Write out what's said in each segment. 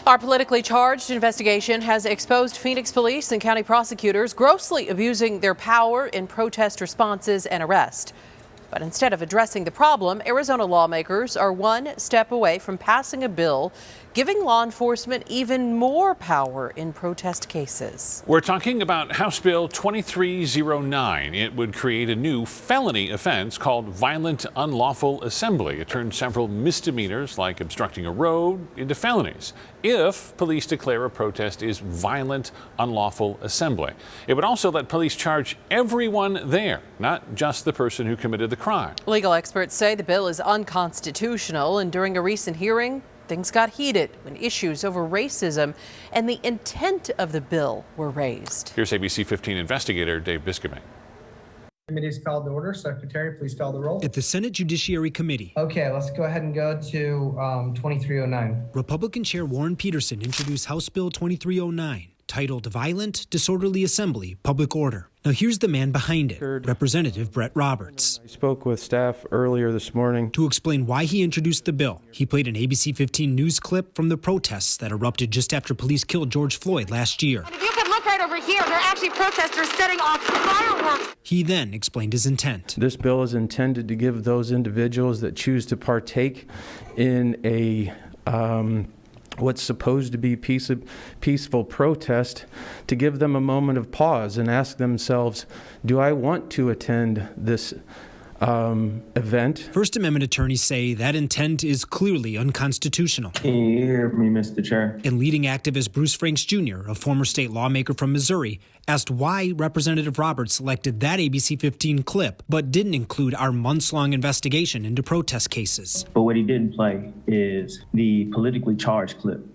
Our politically charged investigation has exposed Phoenix police and county prosecutors grossly abusing their power in protest responses and arrest. But instead of addressing the problem, Arizona lawmakers are one step away from passing a bill giving law enforcement even more power in protest cases. We're talking about House Bill 2309. It would create a new felony offense called violent unlawful assembly. It turns several misdemeanors like obstructing a road into felonies if police declare a protest is violent unlawful assembly. It would also let police charge everyone there, not just the person who committed the crime. Legal experts say the bill is unconstitutional, and during a recent hearing, things got heated when issues over racism and the intent of the bill were raised. Here's ABC 15 investigator Dave Biscoming. Committee is called to order. Secretary, please call the roll. At the Senate Judiciary Committee. Okay, let's go ahead and go to 2309. Republican Chair Warren Peterson introduced House Bill 2309, titled Violent Disorderly Assembly Public Order. Now here's the man behind it, Representative Brett Roberts. I spoke with staff earlier this morning to explain why he introduced the bill. He played an ABC 15 news clip from the protests that erupted just after police killed George Floyd last year. And if you can look right over here, there are actually protesters setting off fireworks. He then explained his intent. This bill is intended to give those individuals that choose to partake in a what's supposed to be peaceful protest, to give them a moment of pause and ask themselves, do I want to attend this event? First Amendment attorneys say that intent is clearly unconstitutional. Can you hear me, Mr. Chair? And leading activist Bruce Franks Jr., a former state lawmaker from Missouri, asked why Representative Roberts selected that ABC 15 clip, but didn't include our months-long investigation into protest cases. But what he didn't play is the politically charged clip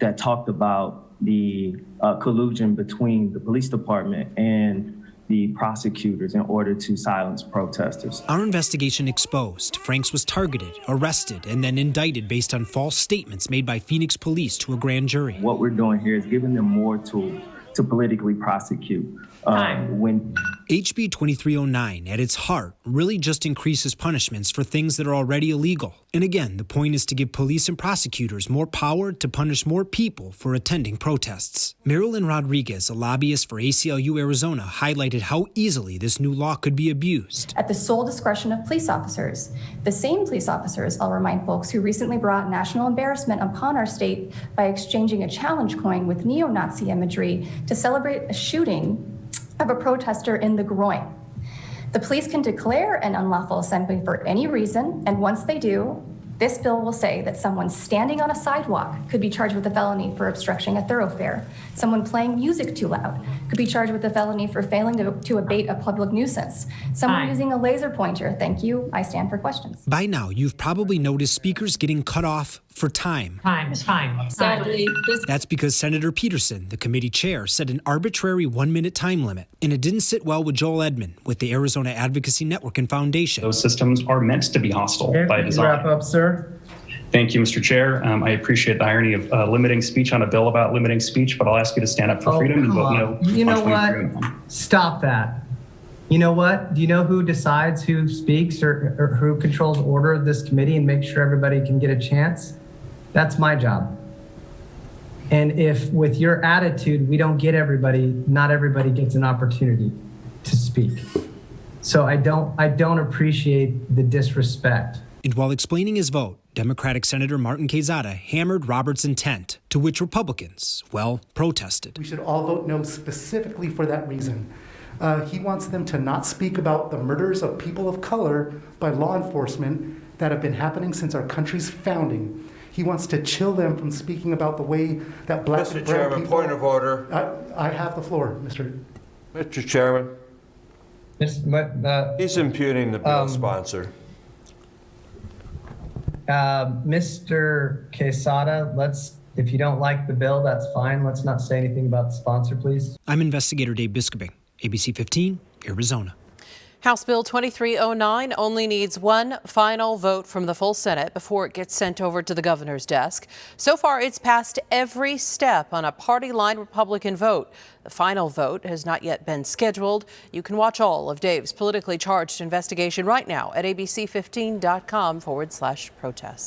that talked about the collusion between the police department and the prosecutors in order to silence protesters. Our investigation exposed Franks was targeted, arrested, and then indicted based on false statements made by Phoenix police to a grand jury. What we're doing here is giving them more tools to politically prosecute. When HB 2309, at its heart, really just increases punishments for things that are already illegal. And again, the point is to give police and prosecutors more power to punish more people for attending protests. Marilyn Rodriguez, a lobbyist for ACLU Arizona, highlighted how easily this new law could be abused. At the sole discretion of police officers. The same police officers, I'll remind folks, who recently brought national embarrassment upon our state by exchanging a challenge coin with neo-Nazi imagery to celebrate a shooting of a protester in the groin. The police can declare an unlawful assembly for any reason, and once they do, this bill will say that someone standing on a sidewalk could be charged with a felony for obstructing a thoroughfare. Someone playing music too loud could be charged with a felony for failing to abate a public nuisance. Someone using a laser pointer, thank you, I stand for questions. By now, you've probably noticed speakers getting cut off for time. Time is fine. Sadly, That's because Senator Peterson, the committee chair, set an arbitrary 1-minute time limit. And it didn't sit well with Joel Edmond with the Arizona Advocacy Network and Foundation. Those systems are meant to be hostile by design. Wrap up, sir. Thank you, Mr. Chair. I appreciate the irony of limiting speech on a bill about limiting speech, but I'll ask you to stand up for freedom and vote no. You know what? Stop that. You know what? Do you know who decides who speaks or who controls order of this committee and make sure everybody can get a chance? That's my job. And if with your attitude, we don't get everybody, not everybody gets an opportunity to speak. So I don't appreciate the disrespect. And while explaining his vote, Democratic Senator Martin Quezada hammered Roberts' intent, to which Republicans, protested. We should all vote no specifically for that reason. He wants them to not speak about the murders of people of color by law enforcement that have been happening since our country's founding. He wants to chill them from speaking about the way that black and brown people... Mr. Chairman, point of order. I have the floor, Mr. Chairman. He's impugning the bill sponsor. Mr. Quesada, if you don't like the bill, that's fine. Let's not say anything about the sponsor, please. I'm investigator Dave Biscoming, ABC 15, Arizona. House Bill 2309 only needs one final vote from the full Senate before it gets sent over to the governor's desk. So far, it's passed every step on a party-line Republican vote. The final vote has not yet been scheduled. You can watch all of Dave's politically charged investigation right now at abc15.com/protest.